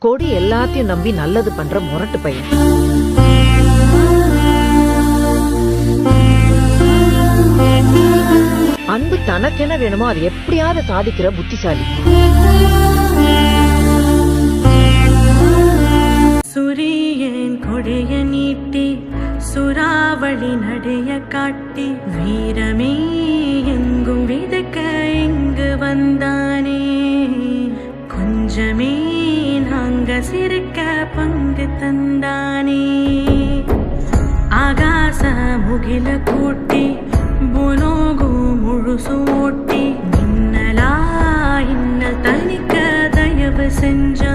கொடி எல்லாத்தையும் நம்பி நல்லது பண்ற முரட்டு பையன். அன்பு தனக்கென வேணுமோ அது எப்படியாவது சாதிக்கிற புத்திசாலி. சூரியன் கொடைய நீட்டி சுறாவளி நடைய காட்டி வீரமே எங்கும் விதக்க இங்கு வந்தானே. கொஞ்சமே நாங்க சிரிக்க பங்கு தந்தானே. ஆகாச முகில கூட்டி புலோகு முழுசு ஓட்டி மின்னலா இன்னல் தனிக்க தயவு செஞ்ச